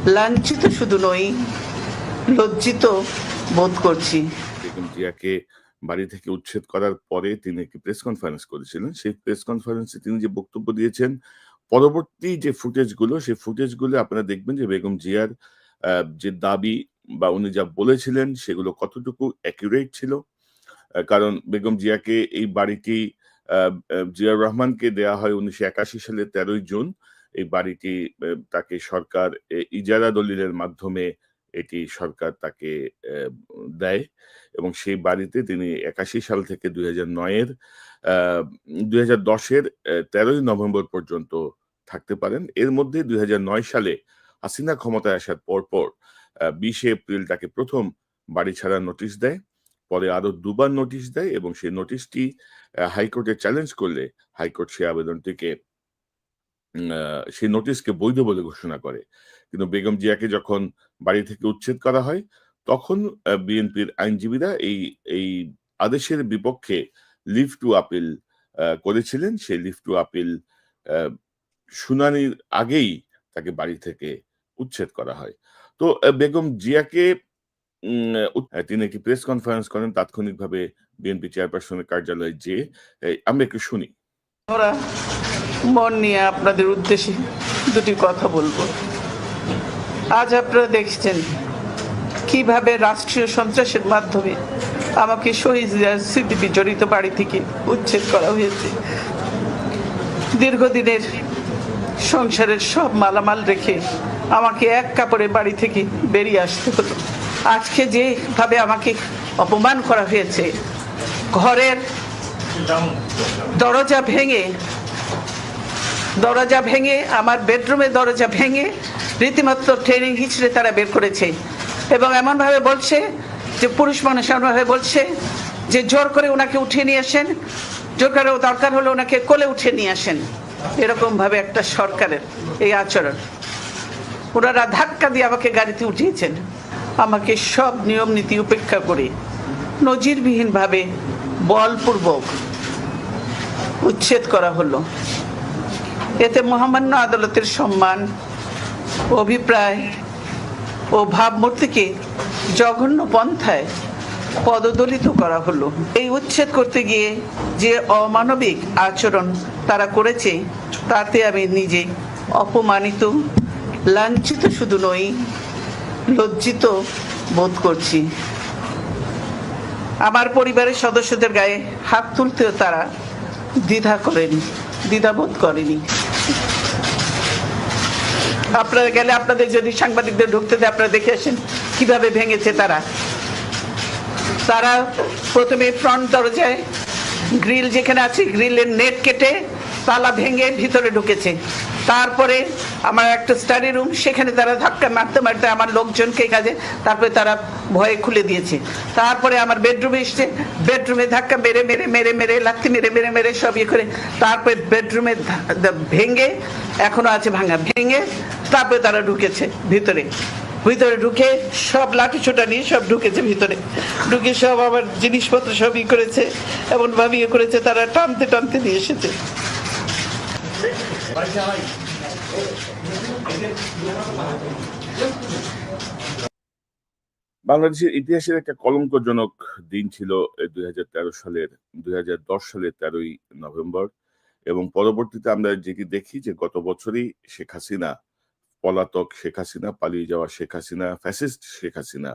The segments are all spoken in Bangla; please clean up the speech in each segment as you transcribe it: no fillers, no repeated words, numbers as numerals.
লাঞ্ছিত শুধু নই, লজ্জিত বোধ করছি। বেগম জিয়াকে বাড়ি থেকে উচ্ছেদ করার পরে তিনি একটি প্রেস কনফারেন্স করেছিলেন। সেই প্রেস কনফারেন্সে তিনি যে বক্তব্য দিয়েছেন, পরবর্তী যে ফুটেজগুলো, সেই ফুটেজগুলো আপনারা দেখবেন যে বেগম জিয়ার যে দাবি বা উনি যা বলেছিলেন সেগুলো কতটুকু অ্যাকুরেট ছিল। কারণ বেগম জিয়াকে এই বাড়িটি জিয়াউর রহমানকে দেয়া হয় ১৯৮১ সালের ১৩ই জুন। এই বাড়িটি তাকে সরকার ইজারা দলিলের মাধ্যমে এটি সরকার তাকে দেয় এবং সেই বাড়িতে তিনি ৮১ সাল থেকে ২০০৯ এর ২০১০ এর ১৩ই নভেম্বর পর্যন্ত থাকতে পারেন। এর মধ্যে ২০০৯ সালে হাসিনা ক্ষমতায় আসার পরপর ২০ এপ্রিল তাকে প্রথম বাড়ি ছাড়ার নোটিশ দেয়। পরে আরো ২ বার নোটিশ দেয় এবং সেই নোটিশটি হাইকোর্টে চ্যালেঞ্জ করলে হাইকোর্ট সেই আবেদনটিকে সেই নোটিশকে বৈধ বলে ঘোষণা করে। কিন্তু বেগম জিয়াকে যখন বাড়ি থেকে উচ্ছেদ করা হয়, তখন বিএনপির আইনজীবীরা এই আদেশের বিপক্ষে লিভ টু আপিল করেছিলেন। সেই লিভ টু আপিল শুনানির আগেই তাকে বাড়ি থেকে উচ্ছেদ করা হয়। তো বেগম জিয়াকে তিনি একটি প্রেস কনফারেন্স করেন তাৎক্ষণিকভাবে বিএনপি চেয়ারপারসনের কার্যালয়ে যেয়ে। আমরা একটু শুনি। ওরা মন নিয়ে আপনাদের উদ্দেশ্যে দুটি কথা বলবো। আজ আপনারা দেখছেন কিভাবে রাষ্ট্রীয় সন্ত্রাসের মাধ্যমে আমাকে শহীদ স্মৃতি বিজড়িত বাড়ি থেকে উচ্ছেদ করা হয়েছে। দীর্ঘদিনের সংসারের সব মালামাল রেখে আমাকে এক কাপড়ে বাড়ি থেকে বেরিয়ে আসতে হলো। আজকে যেভাবে আমাকে অপমান করা হয়েছে, ঘরের দরজা ভেঙে আমার বেডরুমের দরজা ভেঙে রীতিমতো ট্রেনিং হিচড়ে তারা বের করেছে এবং এমনভাবে বলছে যে পুরুষ মানুষ এমনভাবে বলছে যে জোর করে ওনাকে উঠিয়ে নিয়ে আসেন, জোর করে দরকার হলে ওনাকে কোলে উঠিয়ে নিয়ে আসেন। এরকম ভাবে একটা সরকারের এই আচরণ। ওনারা ধাক্কা দিয়ে আমাকে গাড়িতে উঠিয়েছেন। আমাকে সব নিয়ম নীতি উপেক্ষা করে নজিরবিহীনভাবে বলপূর্বক উচ্ছেদ করা হলো। এতে মহামান্য আদালতের সম্মান, অভিপ্রায় ও ভাবমূর্তিকে জঘন্য পন্থায় পদদলিত করা হলো। এই উচ্ছেদ করতে গিয়ে যে অমানবিক আচরণ তারা করেছে, তাতে আমি নিজে অপমানিত, লাঞ্ছিত শুধু নই, লজ্জিত বোধ করছি। আমার পরিবারের সদস্যদের গায়ে হাত তুলতেও তারা দ্বিধাবোধ করেনি। আপনারা গেলে আপনাদের যদি সাংবাদিকদের ঢুকতে দেয়, আপনারা দেখে আসেন কিভাবে ভেঙেছে তারা। প্রথমে ফ্রন্ট দরজায় গ্রিল যেখানে আছে, গ্রিলের নেট কেটে তালা ভেঙে ভিতরে ঢুকেছে। তারপরে আমার একটা স্টাডি রুম, সেখানে তারা ধাক্কা মারতে মারতে আমার লোকজনকে কাজে, তারপরে তারা ভয়ে খুলে দিয়েছে। তারপরে আমার বেডরুমে এসছে, বেডরুমে ধাক্কা মেরে লাথি মেরে সব ইয়ে করে, তারপরে বেডরুমে ভেঙে, এখনো আছে ভাঙা, ভেঙে তারপরে তারা ঢুকেছে ভিতরে ঢুকে সব লাঠি ছোটা নিয়ে সব ঢুকেছে ভিতরে, ঢুকে সব আমার জিনিসপত্র সব ই করেছে, এমন ভাবে ইয়ে করেছে, তারা টানতে নিয়ে এসেছে। বাংলাদেশের ইতিহাসের একটা কলঙ্কজনক দিন ছিল ২০১৩ সালের ২০১০ সালের ১৩ই নভেম্বর এবং পরবর্তীতে আমরা যেটি দেখি যে গত বছরই শেখ হাসিনা, পলাতক শেখ হাসিনা, পালিয়ে যাওয়া শেখ হাসিনা, ফ্যাসিস্ট শেখ হাসিনা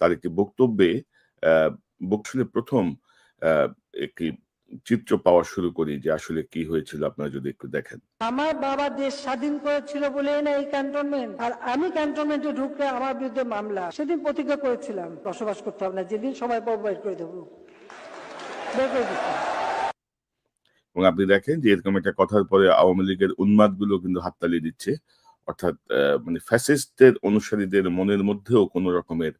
তার একটি বক্তব্যে প্রথম একটি চিত্র পাওয়া শুরু করি যে আসলে কি হয়েছিল, আপনারা যদি একটু দেখেন। আমার বাবা দেশ স্বাধীন করেছিল বলেই না এই ক্যান্টনমেন্ট, আর আমি ক্যান্টনমেন্টে ঢুকলে আমার বিরুদ্ধে মামলা। সেদিন প্রতিজ্ঞা করেছিলাম বসবাস করতে হবে না, যেদিন সময় পাবো বের করে দেবো, বের করে দিচ্ছি। এবং আপনি দেখেন যে এরকম একটা কথার পরে আওয়ামী লীগের উন্মাদগুলো কিন্তু হাততালি দিচ্ছে। অর্থাৎ মানে ফ্যাসিস্টের অনুসারীদের মনের মধ্যেও কোনো রকমের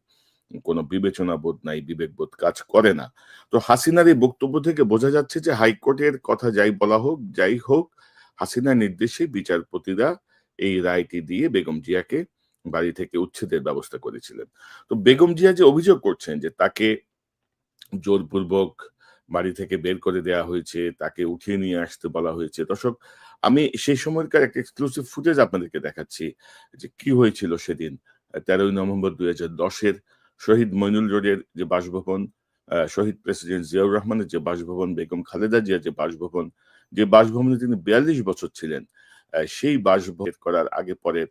কোনো বিবেচনা বোধ নাই, বিবেকবোধ কাজ করে না। তো হাসিনার এই বক্তব্য থেকে বোঝা যাচ্ছে যে হাইকোর্টের কথা যাই হোক, হাসিনার নির্দেশে বিচারপতিরা এই রায়টি দিয়ে বেগম জিয়াকে বাড়ি থেকে উচ্ছেদের ব্যবস্থা করেছিলেন। তো বেগম জিয়া যে অভিযোগ করছেন যে তাকে জোরপূর্বক বাড়ি থেকে বের করে দেয়া হয়েছে, তাকে উঠিয়ে নিয়ে আসতে বলা হয়েছে। দর্শক, আমি সেই সময়কার একটা এক্সক্লুসিভ ফুটেজ আপনাদেরকে দেখাচ্ছি যে কি হয়েছিল সেদিন 13ই নভেম্বর 2010-এর শহীদ মইনুল রোডের যে বাসভবন, শহীদ প্রেসিডেন্ট জিয়াউর রহমানের যে বাসভবন, বেগম খালেদা জিয়ার যে বাসভবনে তিনি 42 বছর ছিলেন, সেই বাসভবন করার আগে পরে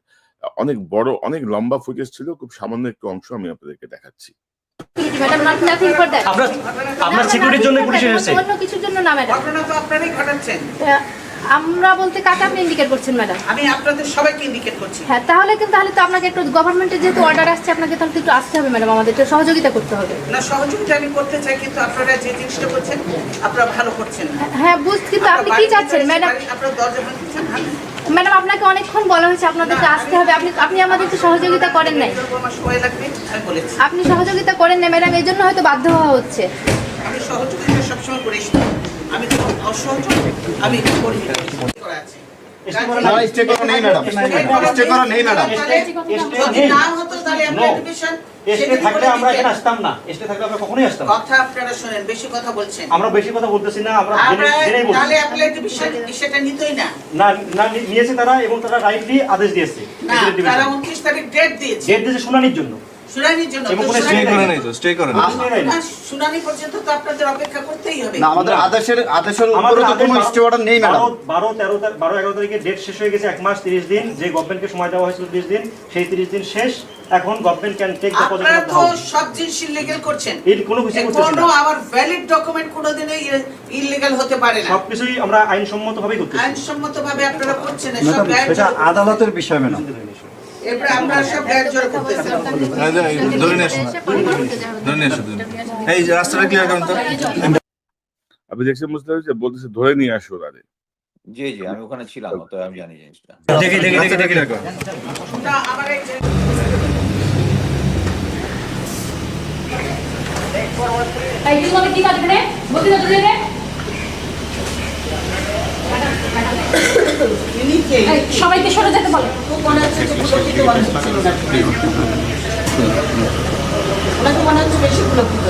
অনেক বড় অনেক লম্বা ফুটেজ ছিল। খুব সামান্য একটু অংশ আমি আপনাদেরকে দেখাচ্ছি। Madam nothing for that. আপনার সিকিউরিটির জন্য পুলিশ এসেছে। অন্য কিছুর জন্য না ম্যাডাম। ঘটনা তো আপনারাই ঘটাচ্ছেন। আমরা বলতে কাকে আপনি ইন্ডিকেট করছেন ম্যাডাম? আমি আপনাদের সবাইকে ইন্ডিকেট করছি। হ্যাঁ, তাহলে তো আপনাকে একটু গভর্নমেন্টের যেহেতু অর্ডার আসছে, আপনাকে তাহলে একটু আসতে হবে ম্যাডাম, আমাদের একটু সহযোগিতা করতে হবে। না, সহযোগিতা আমি করতে চাই, কিন্তু আপনারা যে জিনিসটা করছেন আপনারা ভালো করছেন না। হ্যাঁ বুঝছি, কিন্তু আপনি কি চাচ্ছেন ম্যাডাম? আপনারা দরজা ভাঙছেন। ম্যাডাম আপনাকে অনেকক্ষণ বলা হয়েছে আপনাদেরকে আসতে হবে, আপনি আমাদের একটু সহযোগিতা করেন নাই। আমার সময় লাগবে, আমি বলেছি। আপনি সহযোগিতা করেন না ম্যাডাম, এই জন্য হয়তো বাধ্য হওয়া হচ্ছে। আমি সহযোগিতা সবসময় করি, আমি তো অসহযোগ আমি করি করা আছে। স্টে করা নেই ম্যাডাম, স্টে করা নেই ম্যাডাম। যদি না হতো তাহলে আমরা ডিভিশন এসে থাকলে আমরা এখানে আসতাম না, এসে থাকলে আমরা কখনোই আসতাম না। কথা আপনারা শুনেন, বেশি কথা বলছেন। আমরা বেশি কথা বলতেছি না, আমরা আমরা জেনেই বলছি। তাহলে অ্যাপ্লাই ডিভিশন সেটা নিতই না। না না নিয়েছে তারা, এবং তারা রাইটলি আদেশ দিয়েছে। না, তারা 29 তারিখ ডেট দিয়েছে। ডেট দিয়েছে শুনানির জন্য। শুনানির জন্য। এবং তো কোনো শুনানি stay করে নাই তো, স্টে করে নাই। আপনার শুনানি পর্যন্ত তো আপনাদের অপেক্ষা করতেই হবে। না, আমাদের আদেশের উপরে তো কোনো স্টে অর্ডার নেই ম্যাডাম। 12-11 তারিখে ডেট শেষ হয়ে গেছে, 1 মাস 30 দিন, যে গভর্নমেন্টকে সময় দেওয়া হয়েছিল 30 দিন, সেই 30 দিন শেষ। এখন government can take the position আপনারা অফ দ্য তো হাউস। সব জিনিস ইলিগাল করছেন। এর কোনো কিছু করতেছি কোনো না। আমার ভ্যালিড ডকুমেন্ট কোনোদিনই ইলিগাল হতে পারে না। সবকিছুই আমরা আইনসম্মতভাবেই করতেছি। আইনসম্মতভাবে আপনারা করছেন না, সব গায়ের এটা আদালতের বিষয় ম্যাডাম। এরপরে আমরা সব গায়ের জোর করতেছি। ধরে নিয়ে আসুন, ধরে নিয়ে আসুন। এই যে রাস্তাটা ক্লিয়ার করুন তো। আপনি দেখছেন বুঝতে পারছি, বলতেছে ধরে নিয়ে আসো তাদের। জি জি, আমি ওখানে ছিলাম, তো আমি জানি জিনিসটা। দেখি না, আমার এই যে ইনি কে? সবাইকে সরে যেতে বলো। খুব মনে হচ্ছে যে পুলকিত মানুষ ছিল না। ওনাকে মনে হচ্ছে বেশি পুলকিত।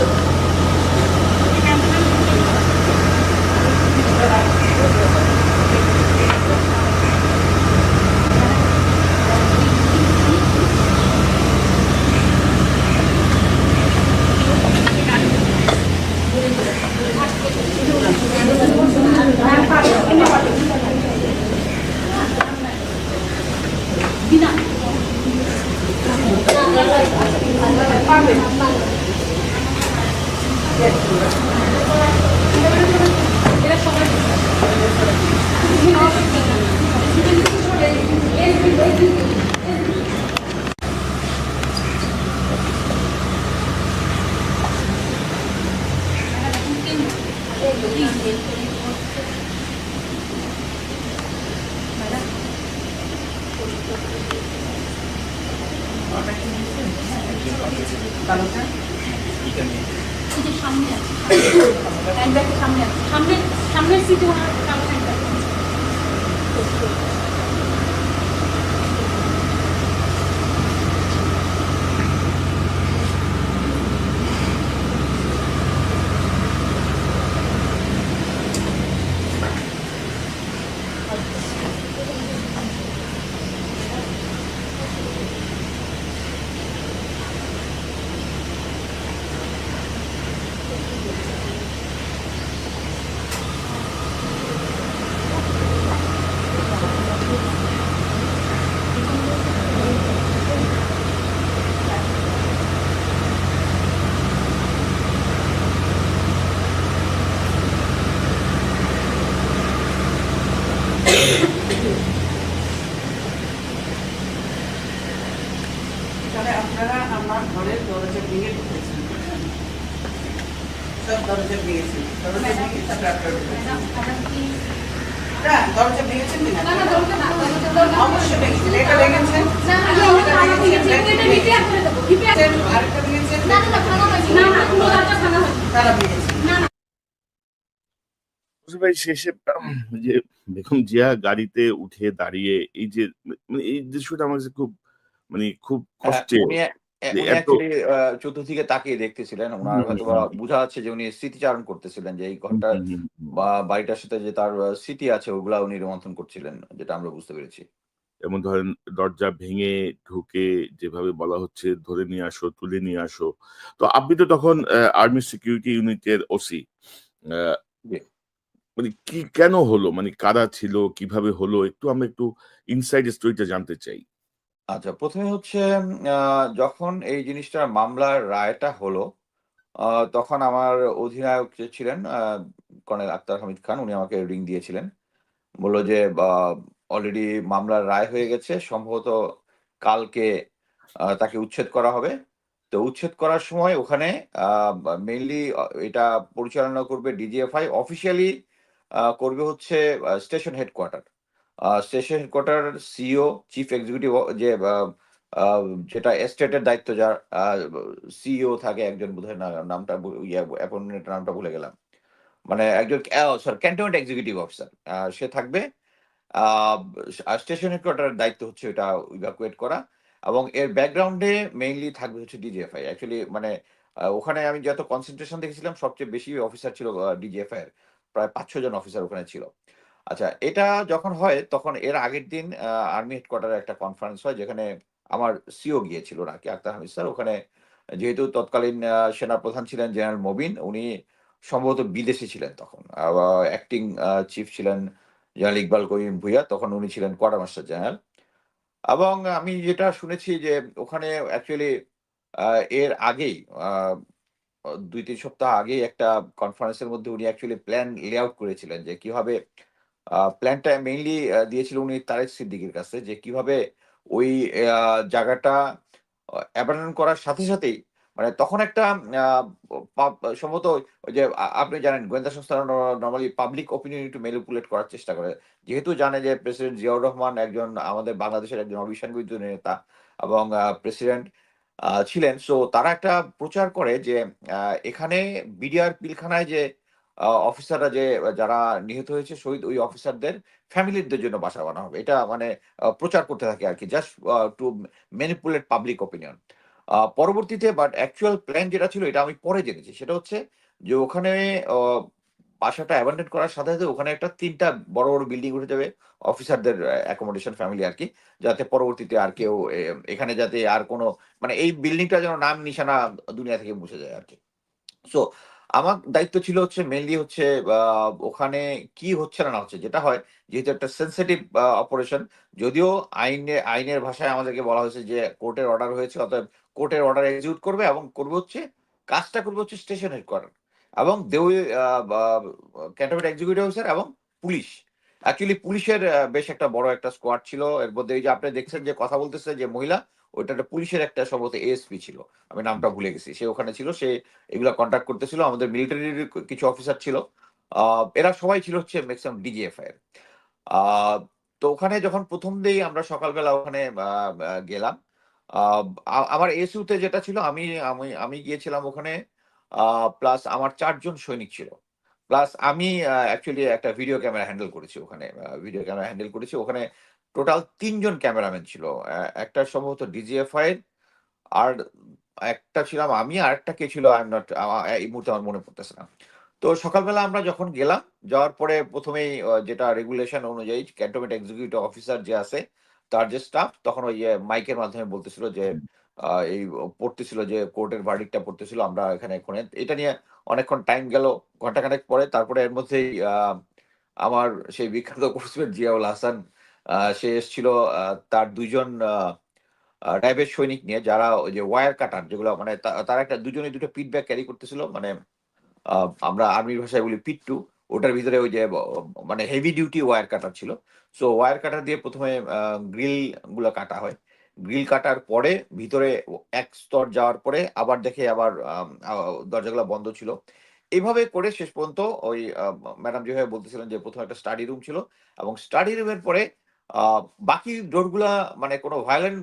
সামনের সিটে ওনার তাহলে আপনারা আমার ঘরের দরজা ভেঙে ঢুকেছেন। সব দরজা ভেঙেছেন। দরজা ভেঙে তারপরে আপনারা ঢুকেছেন। না, দরজা ভেঙেছেন না? অবশ্যই ভেঙেছেন। এটা ভেঙেছেন। আরেকটা ভেঙেছেন। তারা ভেঙেছেন। ভাই শেষে যে বেগম জিয়া গাড়িতে উঠে দাঁড়িয়ে এই যে মানে এই দৃশ্যটা আমার কাছে খুব খুব কষ্টে। যে উনি এত অ্যাকচুয়ালি চতুর্দিকে তাকিয়ে দেখতেছিলেন। হুম, উনার হুম, হয়তোবা হুম, বোঝা যাচ্ছে যে উনি স্মৃতিচারণ করতেছিলেন যে এই হুম, ঘরটার হুম, হুম, হুম। বা বাড়িটার সাথে যে তার স্মৃতি আছে ওগুলা উনি রোমন্থন করছিলেন, যেটা আমরা বুঝতে পেরেছি। যেমন ধরেন দরজা ভেঙে ঢুকে যেভাবে বলা হচ্ছে ধরে নিয়ে আসো, তুলে নিয়ে আসো। তো আপনি তো তখন আর্মি সিকিউরিটি ইউনিটের ওসি। আ জি। মানে কি কেন হলো? মানে কারা ছিল? কিভাবে হলো? আমরা একটু ইনসাইড স্টোরিটা জানতে চাই। আচ্ছা, ১ম এ হচ্ছে আ যখন এই জিনিসটার মামলার রায়টা হলো, আ তখন আমার অধিনায়ক যে ছিলেন কর্নেল আক্তার হামিদ খান, উনি আমাকে রিং দিয়েছিলেন। বলল যে, অলরেডি মামলার রায় হয়ে গেছে। সম্ভবত কালকে তাকে উচ্ছেদ করা হবে। তো উচ্ছেদ করার সময় ওখানে আ মেইনলি এটা পরিচালনা করবে ডিজিএফআই। অফিসিয়ালি করবে হচ্ছে station headquarter. Station headquarter CEO, chief executive যে আ যেটা এস্টেটের দায়িত্ব যার সিইও থাকে একজন বোধহয় নামটা অ্যাপয়েন্টমেন্ট নামটা ভুলে গেলাম। মানে একজন সরি ক্যান্টনমেন্ট এক্সিকিউটিভ অফিসার। সে থাকবে। আ স্টেশন হেডকোয়ার্টারের দায়িত্ব হচ্ছে এটা ইভাকুয়েট করা এবং এর ব্যাকগ্রাউন্ডে মেইনলি থাকবে হচ্ছে ডিজিএফআই। অ্যাকচুয়ালি মানে ওখানে আমি যত কনসেনট্রেশন দেখেছিলাম সবচেয়ে বেশি অফিসার ছিল ডিজিএফআই এর। প্রায় ৫-৬ জন অফিসার ওখানে ছিল। আচ্ছা, এটা যখন হয় তখন এর আগের দিন আর্মি হেডকোয়ার্টারে একটা কনফারেন্স হয় যেখানে আমার সিও গিয়েছিল নাকি আক্তার হামিদ স্যার। ওখানে যেহেতু তৎকালীন সেনাপ্রধান ছিলেন জেনারেল মবিন, উনি সম্ভবত বিদেশে ছিলেন তখন। অ্যাক্টিং চিফ ছিলেন জেনারেল ইকবাল করিম ভূঁইয়া, তখন উনি ছিলেন কোয়ার্টার মাস্টার জেনারেল। এবং আমি যেটা শুনেছি যে ওখানে অ্যাকচুয়ালি আ এর আগেই আ ২-৩ সপ্তাহ আগেই একটা কনফারেন্সের মধ্যে উনি অ্যাকচুয়ালি প্ল্যান লে-আউট করেছিলেন যে কিভাবে প্ল্যানটা মেইনলি দিয়েছিল উনি তারেক সিদ্দিকীর কাছে যে কিভাবে ওই আ জায়গাটা অ্যাবান্ডন করার সাথে সাথেই মানে তখন একটা আ সম্ভবত ওই যে আপনি জানেন গোয়েন্দা সংস্থারা নরমালি পাবলিক ওপিনিয়ন একটু ম্যানিপুলেট করার চেষ্টা করে। যেহেতু জানে যে প্রেসিডেন্ট জিয়াউর রহমান একজন আমাদের বাংলাদেশের একজন অবিসংবাদিত নেতা এবং প্রেসিডেন্ট ছিলেন। সো তারা একটা প্রচার করে যে আ এখানে বিডিআর পিলখানায় যে অফিসাররা যে যারা নিহত হয়েছে শহীদ ওই অফিসারদের ফ্যামিলিদের জন্য বাসা বানানো হবে। এটা মানে প্রচার করতে থাকে আরকি। Just two manipulate public opinion. পরবর্তীতে বাট অ্যাকচুয়াল প্ল্যান যেটা ছিল এটা আমি পরে জেনেছি। সেটা হচ্ছে যে ওখানে অ বাসাটা অ্যাবান্ডন করার সাথে, সাথে ওখানে একটা ৩ টা বড়, বড় বিল্ডিং উঠে যাবে অফিসারদের অ্যাকোমোডেশন ফ্যামিলি আরকি। যাতে পরবর্তীতে আর কেউ এখানে যাতে আর কোন মানে এই বিল্ডিংটা যেন নাম নিশানা দুনিয়া থেকে মুছে যায় আরকি। সো আমার দায়িত্ব ছিল হচ্ছে মেইনলি হচ্ছে আ ওখানে কি হচ্ছে না হচ্ছে। যেটা হয় যেহেতু একটা সেনসিটিভ অপারেশন যদিও আইনের ভাষায় আমাদেরকে বলা হয়েছে যে কোর্টের অর্ডার হয়েছে অতএব কোর্টের অর্ডার এক্সিকিউট করবে এবং কাজটা করবে হচ্ছে স্টেশন হেডকোয়ার্টার এবং বা ক্যান্টনমেন্ট এক্সিকিউটিভ অফিসার এবং পুলিশ। অ্যাকচুয়ালি পুলিশের বেশ একটা বড় একটা স্কোয়াড ছিল। এর মধ্যে এই যে আপনি দেখছেন যে কথা বলতেছে যে মহিলা ওইটা একটা পুলিশের একটা সম্ভবত এএসপি ছিল। আমি নামটা ভুলে গেছি। সে ওখানে ছিল। সে এগুলা কন্ট্রাক্ট করতেছিল। আমাদের মিলিটারির কিছু অফিসার ছিল। আ এরা সবাই ছিল হচ্ছে মেক্সিমাম ডিজিএফআই এর। আ তো ওখানে যখন ১ম দিয়েই আমরা সকালবেলা ওখানে আ আ গেলাম। আ আমার এসইউ তে যেটা ছিল আমি আমি আমি গিয়েছিলাম ওখানে আ প্লাস আমার ৪ জন সৈনিক ছিল। প্লাস আমি অ্যাকচুয়ালি একটা ভিডিও ক্যামেরা হ্যান্ডেল করেছি ওখানে। ভিডিও ক্যামেরা হ্যান্ডেল করেছি। ওখানে টোটাল ৩ জন ক্যামেরাম্যান ছিল। একটা সম্ভবত ডিজিএফআই এর আর একটা ছিলাম আমি, আরেকটা কে ছিল আই এম নট এই মুহূর্তে আমার মনে পড়তেছে না। তো সকালবেলা আমরা যখন গেলাম, যাওয়ার পরে ১ম এই যেটা রেগুলেশন অনুযায়ী ক্যান্টনমেন্ট এক্সিকিউটিভ অফিসার যে আছে, তার যে স্টাফ তখন ওই যে মাইকের মাধ্যমে বলতেছিল যে এই পড়তেছিল যে কোর্টের ভার্ডিক্ট টা পড়তেছিল। আমরা এখানে এক্ষণে এটা নিয়ে অনেকক্ষণ টাইম গেল। ঘন্টাখানেক পরে তারপরে এর মধ্যেই আমার সেই বিখ্যাত কোর্সমেট জিয়াউল হাসান সে এসছিল তার ২ জন র‍্যাবের সৈনিক নিয়ে যারা ওই যে ওয়্যার কাটার যেগুলো মানে তারা একটা দুজনে ২ টা পিট ব্যাগ ক্যারি করতেছিল। মানে আ আমরা আর্মির ভাষায় বলি পিট্টু। ওটার ভিতরে ওই যে মানে হেভি ডিউটি ওয়্যার কাটার ছিল। সো ওয়্যার কাটার দিয়ে ১ম এ গ্রিল গুলা কাটা হয়। গ্রিল কাটার পরে ভিতরে এক স্তর যাওয়ার পরে আবার দেখে আবার আম আ দরজাগুলা বন্ধ ছিল। এভাবে করে শেষ পর্যন্ত ওই ম্যাডাম যেভাবে বলতেছিলেন যে ১ম একটা স্টাডি রুম ছিল এবং স্টাডি রুমের পরে আ বাকি ডোর গুলা মানে কোন ভায়োলেন্ট